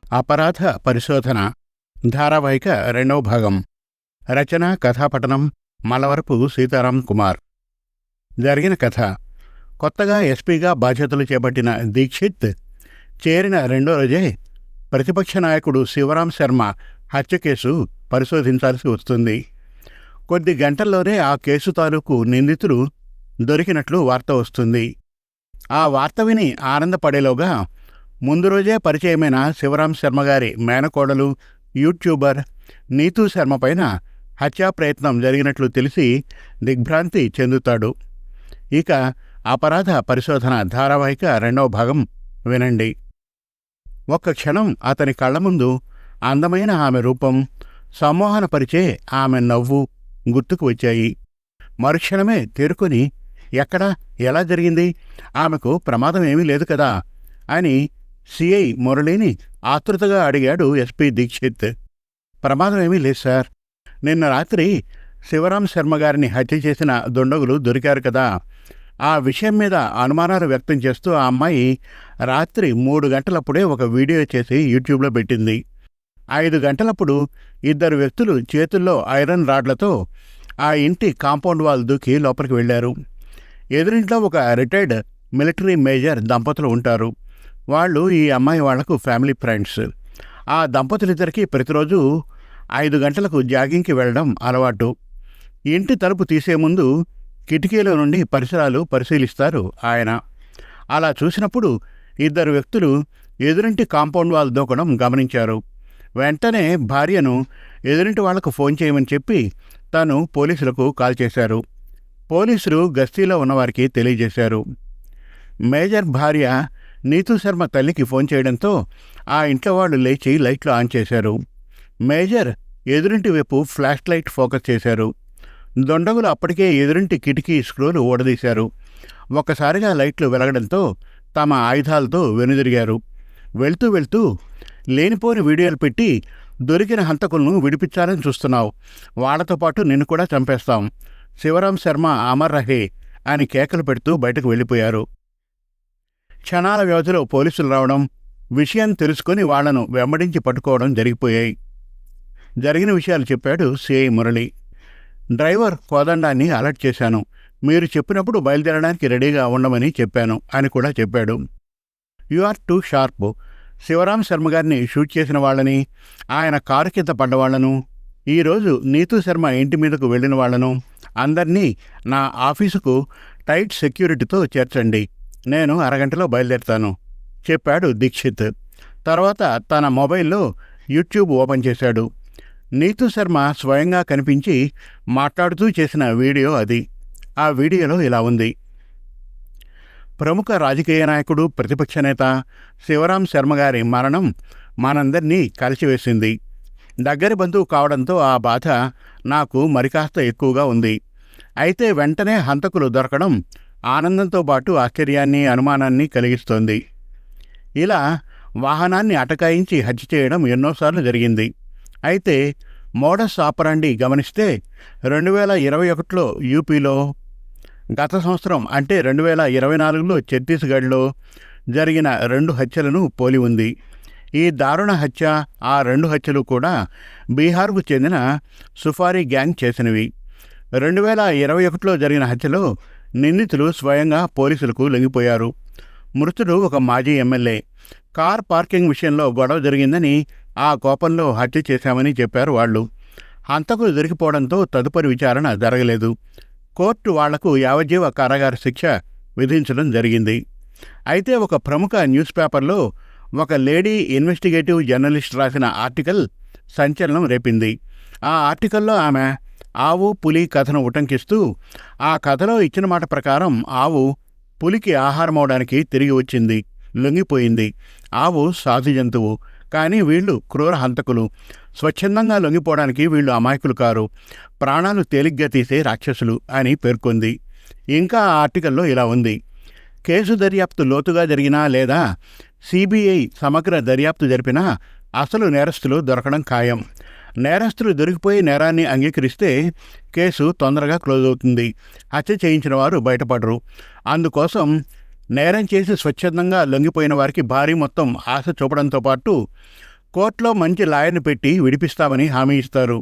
అపరాధ పరిశోధన ధారావాహిక 2వ భాగం. రచన కథాపఠనం మలవరపు సీతారాం కుమార్. జరిగిన కథ: కొత్తగా ఎస్పీగా బాధ్యతలు చేపట్టిన దీక్షిత్ చేరిన 2వ రోజే ప్రతిపక్ష నాయకుడు శివరాం శర్మ హత్య కేసు పరిశోధించాల్సి వస్తుంది. కొద్ది గంటల్లోనే ఆ కేసు తాలూకు నిందితులు దొరికినట్లు వార్త వస్తుంది. ఆ వార్త విని ఆనందపడేలోగా ముందు రోజే పరిచయమైన శివరాం శర్మగారి మేనకోడలు యూట్యూబర్ నీతూ శర్మ పైన హత్యా ప్రయత్నం జరిగినట్లు తెలిసి దిగ్భ్రాంతి చెందుతాడు. ఇక అపరాధ పరిశోధన ధారావాహిక 2వ భాగం వినండి. ఒక్క క్షణం అతని కళ్ల ముందు అందమైన ఆమె రూపం, సమ్మోహనపరిచే ఆమె నవ్వు గుర్తుకు వచ్చాయి. మరుక్షణమే తేరుకొని ఎక్కడా, ఎలా జరిగింది, ఆమెకు ప్రమాదం ఏమీ లేదు కదా అని సిఐ మురళిని ఆతృతగా అడిగాడు ఎస్పీ దీక్షిత్. ప్రమాదం ఏమీ లేదు సార్. నిన్న రాత్రి శివరాం శర్మగారిని హత్య చేసిన దుండగులు దొరికారు కదా, ఆ విషయం మీద అనుమానాలు వ్యక్తం చేస్తూ ఆ అమ్మాయి రాత్రి 3 గంటలప్పుడే ఒక వీడియో చేసి యూట్యూబ్లో పెట్టింది. 5 గంటలప్పుడు 2 వ్యక్తులు చేతుల్లో ఐరన్ రాడ్లతో ఆ ఇంటి కాంపౌండ్ వాల్ దూకి లోపలికి వెళ్లారు. ఎదురింట్లో ఒక రిటైర్డ్ మిలిటరీ మేజర్ దంపతులు ఉంటారు. వాళ్ళు ఈ అమ్మాయి వాళ్లకు ఫ్యామిలీ ఫ్రెండ్స్. ఆ దంపతులిద్దరికీ ప్రతిరోజు 5 గంటలకు జాగింగ్కి వెళ్ళడం అలవాటు. ఇంటి తలుపు తీసే ముందు కిటికీలో నుండి పరిసరాలు పరిశీలిస్తారు ఆయన. అలా చూసినప్పుడు 2 వ్యక్తులు ఎదురింటి కాంపౌండ్ వాల్ దూకడం గమనించారు. వెంటనే భార్యను ఎదురింటి వాళ్లకు ఫోన్ చేయమని చెప్పి తను పోలీసులకు కాల్ చేశారు. పోలీసులు గస్తీలో ఉన్నవారికి తెలియజేశారు. మేజర్ భార్య నీతూ శర్మ తల్లికి ఫోన్ చేయడంతో ఆ ఇంట్లో వాళ్ళు లేచి లైట్లు ఆన్ చేశారు. మేజర్ ఎదురింటి వైపు ఫ్లాష్ లైట్ ఫోకస్ చేశారు. దొండగులు అప్పటికే ఎదురింటి కిటికీ స్క్రూలు ఊడదీశారు. ఒక్కసారిగా లైట్లు వెలగడంతో తమ ఆయుధాలతో వెనుదిరిగారు. వెళ్తూ వెళ్తూ లేనిపోని వీడియోలు పెట్టి దొరికిన హంతకులను విడిపించాలని చూస్తున్నావు, వాళ్లతో పాటు నిన్ను కూడా చంపేస్తాం, శివరాం శర్మ అమర్ రహే అని కేకలు పెడుతూ బయటకు వెళ్ళిపోయారు. క్షణాల వ్యవధిలో పోలీసులు రావడం, విషయం తెలుసుకుని వాళ్లను వెంబడించి పట్టుకోవడం జరిగిపోయాయి. జరిగిన విషయాలు చెప్పాడు సిఐ మురళి. డ్రైవర్ కోదండాన్ని అలర్ట్ చేశాను, మీరు చెప్పినప్పుడు బయలుదేరడానికి రెడీగా ఉండమని చెప్పాను అని కూడా చెప్పాడు. You are too sharp. Sivaram శర్మగారిని షూట్ చేసిన వాళ్ళని, ఆయన కారు కింద పడ్డవాళ్లను, ఈరోజు నీతూ శర్మ ఇంటి మీదకు వెళ్లిన వాళ్లను అందర్నీ నా ఆఫీసుకు టైట్ సెక్యూరిటీతో చేర్చండి, నేను అరగంటలో బయలుదేరుతాను చెప్పాడు దీక్షిత్. తర్వాత తన మొబైల్లో యూట్యూబ్ ఓపెన్ చేశాడు. నీతూ శర్మ స్వయంగా కనిపించి మాట్లాడుతూ చేసిన వీడియో అది. ఆ వీడియోలో ఇలా ఉంది: ప్రముఖ రాజకీయ నాయకుడు, ప్రతిపక్ష నేత శివరాం శర్మగారి మరణం మనందరినీ కలిచివేసింది. దగ్గరి బంధువు కావడంతో ఆ బాధ నాకు మరికాస్త ఎక్కువగా ఉంది. అయితే వెంటనే హంతకులు దొరకడం ఆనందంతో పాటు ఆశ్చర్యాన్ని, అనుమానాన్ని కలిగిస్తోంది. ఇలా వాహనాన్ని అటకాయించి హత్య చేయడం ఎన్నోసార్లు జరిగింది. అయితే మోడస్ ఆపరాండి గమనిస్తే 2021లో యూపీలో, గత సంవత్సరం అంటే 2024లో ఛత్తీస్గఢ్లో జరిగిన 2 హత్యలను పోలి ఉంది. ఈ దారుణ హత్య, ఆ 2 హత్యలు కూడా బీహార్కు చెందిన సుఫారీ గ్యాంగ్ చేసినవి. 2021లో జరిగిన హత్యలో నిందితులు స్వయంగా పోలీసులకు లొంగిపోయారు. మృతుడు ఒక మాజీ ఎమ్మెల్యే. కార్ పార్కింగ్ విషయంలో గొడవ జరిగిందని, ఆ కోపంలో హత్య చేశామని చెప్పారు వాళ్ళు. హంతకులు దొరికిపోవడంతో తదుపరి విచారణ జరగలేదు. కోర్టు వాళ్లకు యావజ్జీవ కారాగార శిక్ష విధించడం జరిగింది. అయితే ఒక ప్రముఖ న్యూస్ పేపర్లో ఒక లేడీ ఇన్వెస్టిగేటివ్ జర్నలిస్ట్ రాసిన ఆర్టికల్ సంచలనం రేపింది. ఆ ఆర్టికల్లో ఆమె ఆవు పులి కథను ఉటంకిస్తూ, ఆ కథలో ఇచ్చిన మాట ప్రకారం ఆవు పులికి ఆహారమవడానికి తిరిగి వచ్చింది, లొంగిపోయింది. ఆవు సాధు జంతువు, కానీ వీళ్ళు క్రూర హంతకులు. స్వచ్ఛందంగా లొంగిపోవడానికి వీళ్ళు అమాయకులు కారు, ప్రాణాలు తేలిగ్గా తీసే రాక్షసులు అని పేర్కొంది. ఇంకా ఆ ఆర్టికల్లో ఇలా ఉంది: కేసు దర్యాప్తు లోతుగా జరిగినా లేదా సిబిఐ సమగ్ర దర్యాప్తు జరిపినా అసలు నేరస్తులు దొరకడం ఖాయం. నేరస్తులు దొరికిపోయి నేరాన్ని అంగీకరిస్తే కేసు తొందరగా క్లోజ్ అవుతుంది. హత్య చేయించిన వారు బయటపడరు. అందుకోసం నేరం చేసి స్వచ్ఛందంగా లొంగిపోయిన వారికి భారీ మొత్తం ఆశ చూపడంతో పాటు కోర్టులో మంచి లాయర్ని పెట్టి విడిపిస్తామని హామీ ఇస్తారు.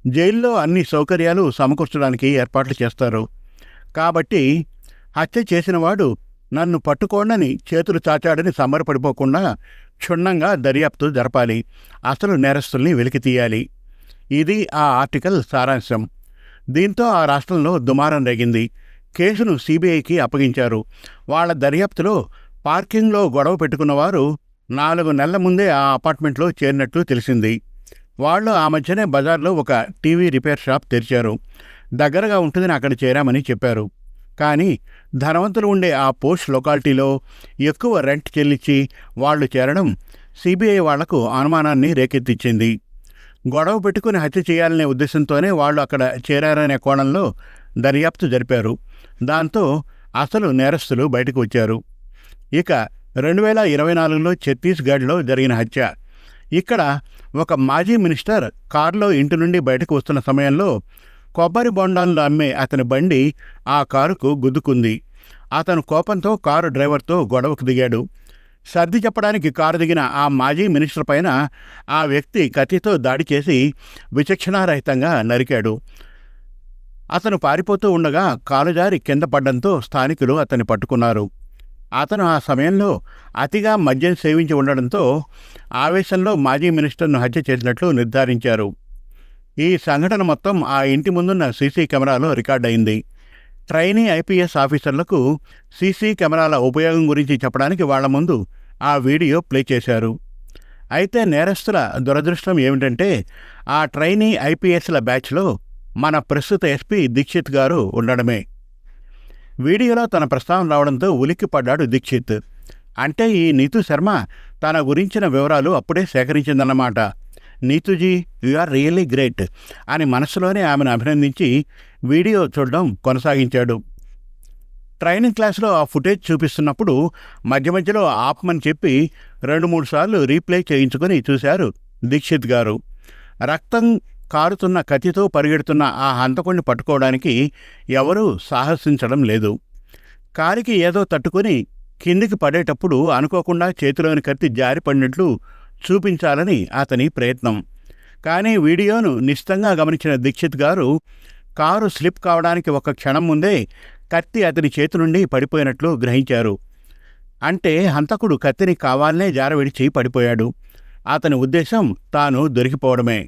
జైల్లో అన్ని సౌకర్యాలు సమకూర్చడానికి ఏర్పాట్లు చేస్తారు. కాబట్టి హత్య చేసినవాడు నన్ను పట్టుకోండని చేతులు చాచాడని సంబరపడిపోకుండా క్షుణ్ణంగా దర్యాప్తు జరపాలి. అసలు నేరస్తుల్ని వెలికితీయాలి. ఇది ఆ ఆర్టికల్ సారాంశం. దీంతో ఆ రాష్ట్రంలో దుమారం రేగింది. కేసును సిబిఐకి అప్పగించారు. వాళ్ల దర్యాప్తులో పార్కింగ్లో గొడవ పెట్టుకున్నవారు 4 నెలల ముందే ఆ అపార్ట్మెంట్లో చేరినట్లు తెలిసింది. వాళ్ళు ఆ మధ్యనే బజార్లో ఒక టీవీ రిపేర్ షాప్ తెరిచారు. దగ్గరగా ఉంటుందని అక్కడ చేరామని చెప్పారు. కానీ ధనవంతులు ఉండే ఆ పోస్ట్ లొకాలిటీలో ఎక్కువ రెంట్ చెల్లించి వాళ్లు చేరడం సిబిఐ వాళ్లకు అనుమానాన్ని రేకెత్తించింది. గొడవ పెట్టుకుని హత్య చేయాలనే ఉద్దేశంతోనే వాళ్ళు అక్కడ చేరారనే కోణంలో దర్యాప్తు జరిపారు. దాంతో అసలు నేరస్తులు బయటకు వచ్చారు. ఇక 2024లో ఛత్తీస్గఢ్లో జరిగిన హత్య. ఇక్కడ ఒక మాజీ మినిస్టర్ కారులో ఇంటి నుండి బయటకు వస్తున్న సమయంలో కొబ్బరి బొండాలను అమ్మే అతని బండి ఆ కారుకు గుద్దుకుంది. అతను కోపంతో కారు డ్రైవర్తో గొడవకు దిగాడు. సర్ది చెప్పడానికి కారు దిగిన ఆ మాజీ మినిస్టర్ పైన ఆ వ్యక్తి కత్తితో దాడి చేసి విచక్షణారహితంగా నరికాడు. అతను పారిపోతూ ఉండగా కాలుజారి కింద పడ్డంతో స్థానికులు అతన్ని పట్టుకున్నారు. అతను ఆ సమయంలో అతిగా మద్యం సేవించి ఉండడంతో ఆవేశంలో మాజీ మినిస్టర్ను హత్య చేసినట్లు నిర్ధారించారు. ఈ సంఘటన మొత్తం ఆ ఇంటి ముందున్న సీసీ కెమెరాలో రికార్డయింది. ట్రైనీ ఐపీఎస్ ఆఫీసర్లకు సీసీ కెమెరాల ఉపయోగం గురించి చెప్పడానికి వాళ్ల ముందు ఆ వీడియో ప్లే చేశారు. అయితే నేరస్తుల దురదృష్టం ఏమిటంటే ఆ ట్రైనీ ఐపీఎస్ల బ్యాచ్లో మన ప్రస్తుత ఎస్పీ దీక్షిత్ గారు ఉండడమే. వీడియోలో తన ప్రస్తావన రావడంతో ఉలిక్కిపడ్డాడు దీక్షిత్. అంటే ఈ నీతు శర్మ తన గురించిన వివరాలు అప్పుడే సేకరించిందన్నమాట. నీతుజీ, యు ఆర్ రియల్లీ గ్రేట్ అని మనసులోనే ఆమెను అభినందించి వీడియో చూడడం కొనసాగించాడు. ట్రైనింగ్ క్లాస్లో ఆ ఫుటేజ్ చూపిస్తున్నప్పుడు మధ్య మధ్యలో ఆపమని చెప్పి 2-3 సార్లు రీప్లే చేయించుకొని చూశారు దీక్షిత్ గారు. రక్తం కారుతున్న కత్తితో పరిగెడుతున్న ఆ హంతకుణ్ణి పట్టుకోవడానికి ఎవరూ సాహసించడం లేదు. కారికి ఏదో తట్టుకుని కిందికి పడేటప్పుడు అనుకోకుండా చేతిలోని కత్తి జారిపడినట్లు చూపించాలని అతని ప్రయత్నం. కానీ వీడియోను నిశితంగా గమనించిన దీక్షిత్ గారు కారు స్లిప్ కావడానికి ఒక క్షణం ముందే కత్తి అతని చేతి నుండి పడిపోయినట్లు గ్రహించారు. అంటే హంతకుడు కత్తిని కావాలనే జారవిడిచి పడిపోయాడు. అతని ఉద్దేశం తాను దొరికిపోవడమే.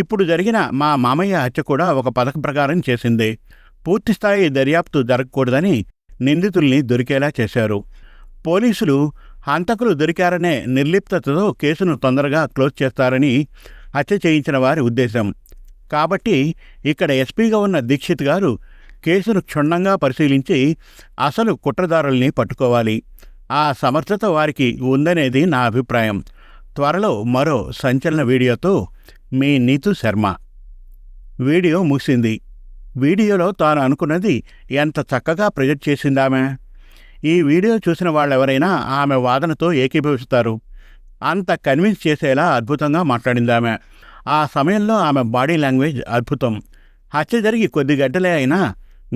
ఇప్పుడు జరిగిన మా మామయ్య హత్య కూడా ఒక పథకం ప్రకారం చేసింది. పూర్తిస్థాయి దర్యాప్తు జరగకూడదని నిందితుల్ని దొరికేలా చేశారు. పోలీసులు హంతకులు దొరికారనే నిర్లిప్తతతో కేసును తొందరగా క్లోజ్ చేస్తారని హత్య చేయించిన వారి ఉద్దేశం. కాబట్టి ఇక్కడ ఎస్పీగా ఉన్న దీక్షిత్ గారు కేసును క్షుణ్ణంగా పరిశీలించి అసలు కుట్రదారుల్ని పట్టుకోవాలి. ఆ సమర్థత వారికి ఉందనేది నా అభిప్రాయం. త్వరలో మరో సంచలన వీడియోతో మీ నీతు శర్మ. వీడియో ముగిసింది. వీడియోలో తాను అనుకున్నది ఎంత చక్కగా ప్రొజెక్ట్ చేసిందామె. ఈ వీడియో చూసిన వాళ్ళెవరైనా ఆమె వాదనతో ఏకీభవిస్తారు. అంత కన్విన్స్ చేసేలా అద్భుతంగా మాట్లాడిందామె. ఆ సమయంలో ఆమె బాడీ లాంగ్వేజ్ అద్భుతం. హత్య జరిగి కొద్ది గంటలే అయినా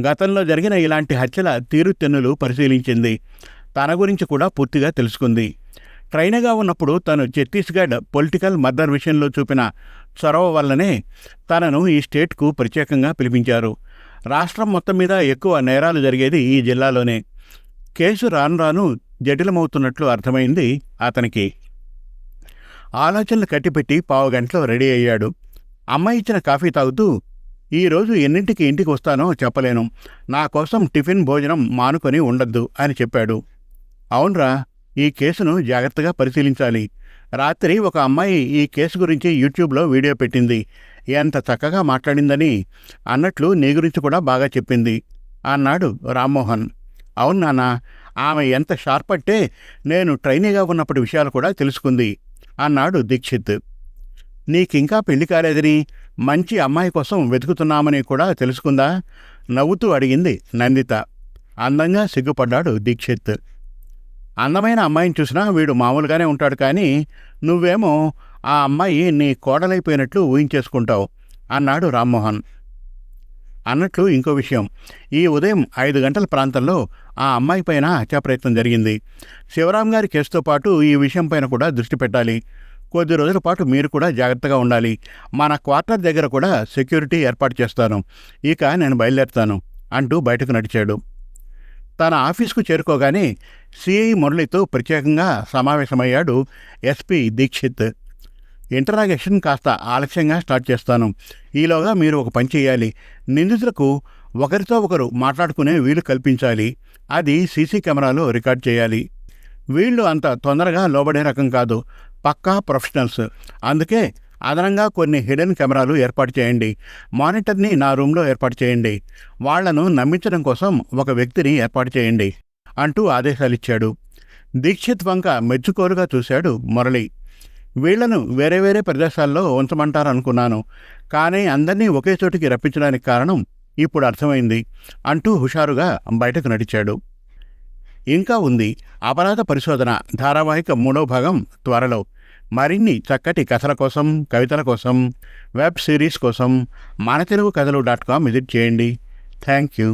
గతంలో జరిగిన ఇలాంటి హత్యల తీరుతెన్నులు పరిశీలించింది. తన గురించి కూడా పూర్తిగా తెలుసుకుంది. ట్రైనర్గా ఉన్నప్పుడు తను ఛత్తీస్గఢ్ పొలిటికల్ మర్డర్ విషయంలో చూపిన చొరవ వల్లనే తనను ఈ స్టేట్కు ప్రత్యేకంగా పిలిపించారు. రాష్ట్రం మొత్తం మీద ఎక్కువ నేరాలు జరిగేది ఈ జిల్లాలోనే. కేసు రాను రాను జటిలమవుతున్నట్లు అర్థమైంది అతనికి. ఆలోచనలు కట్టిపెట్టి 15 గంటలో రెడీ అయ్యాడు. అమ్మాయి ఇచ్చిన కాఫీ తాగుతూ, ఈరోజు ఎన్నింటికి ఇంటికి వస్తానో చెప్పలేను, నా కోసం టిఫిన్ భోజనం మానుకొని ఉండద్దు అని చెప్పాడు. అవునరా, ఈ కేసును జాగ్రత్తగా పరిశీలించాలి. రాత్రి ఒక అమ్మాయి ఈ కేసు గురించి యూట్యూబ్లో వీడియో పెట్టింది. ఎంత చక్కగా మాట్లాడిందని, అన్నట్లు నీ గురించి కూడా బాగా చెప్పింది అన్నాడు రామ్మోహన్. అవును నాన్న, ఆమె ఎంత షార్ప్ అంటే నేను ట్రైనీగా ఉన్నప్పటి విషయాలు కూడా తెలుసుకుంది అన్నాడు దీక్షిత్. నీకింకా పెళ్లి కాలేదని, మంచి అమ్మాయి కోసం వెతుకుతున్నామని కూడా తెలుసుకుందా? నవ్వుతూ అడిగింది నందిత. అందంగా సిగ్గుపడ్డాడు దీక్షిత్. అందమైన అమ్మాయిని చూసినా వీడు మామూలుగానే ఉంటాడు, కానీ నువ్వేమో ఆ అమ్మాయి నీ కోడలైపోయినట్లు ఊహించేసుకుంటావు అన్నాడు రామ్మోహన్. అన్నట్లు ఇంకో విషయం, ఈ ఉదయం 5 గంటల ప్రాంతంలో ఆ అమ్మాయి పైన హత్యాప్రయత్నం జరిగింది. శివరాం గారి కేసుతో పాటు ఈ విషయం పైన కూడా దృష్టి పెట్టాలి. కొద్ది రోజుల పాటు మీరు కూడా జాగ్రత్తగా ఉండాలి. మన క్వార్టర్ దగ్గర కూడా సెక్యూరిటీ ఏర్పాటు చేస్తాను. ఇక నేను బయలుదేరుతాను అంటూ బయటకు నడిచాడు. తన ఆఫీసుకు చేరుకోగానే సిఐ మురళితో ప్రత్యేకంగా సమావేశమయ్యాడు ఎస్పీ దీక్షిత్. ఇంటరాగేషన్ కాస్త ఆలస్యంగా స్టార్ట్ చేస్తాను. ఈలోగా మీరు ఒక పని చేయాలి. నిందితులకు ఒకరితో ఒకరు మాట్లాడుకునే వీలు కల్పించాలి. అది సీసీ కెమెరాలో రికార్డ్ చేయాలి. వీళ్ళు అంత తొందరగా లోబడే రకం కాదు, పక్కా ప్రొఫెషనల్స్. అందుకే అదనంగా కొన్ని హిడెన్ కెమెరాలు ఏర్పాటు చేయండి. మానిటర్ని నా రూమ్లో ఏర్పాటు చేయండి. వాళ్లను నమ్మించడం కోసం ఒక వ్యక్తిని ఏర్పాటు చేయండి అంటూ ఆదేశాలిచ్చాడు. దీక్షిత్ వంక మెచ్చుకోలుగా చూశాడు మురళి. వీళ్లను వేరే వేరే ప్రదేశాల్లో ఉంచమంటారనుకున్నాను, కానీ అందరినీ ఒకే చోటికి రప్పించడానికి కారణం ఇప్పుడు అర్థమైంది అంటూ హుషారుగా బయటకు నడిచాడు. ఇంకా ఉంది అపరాధ పరిశోధన ధారావాహిక 3వ భాగం త్వరలో. మరిన్ని చక్కటి కథల కోసం, కవితల కోసం, వెబ్ సిరీస్ కోసం మనతెలుగుకథలు.com విజిట్ చేయండి. Thank you.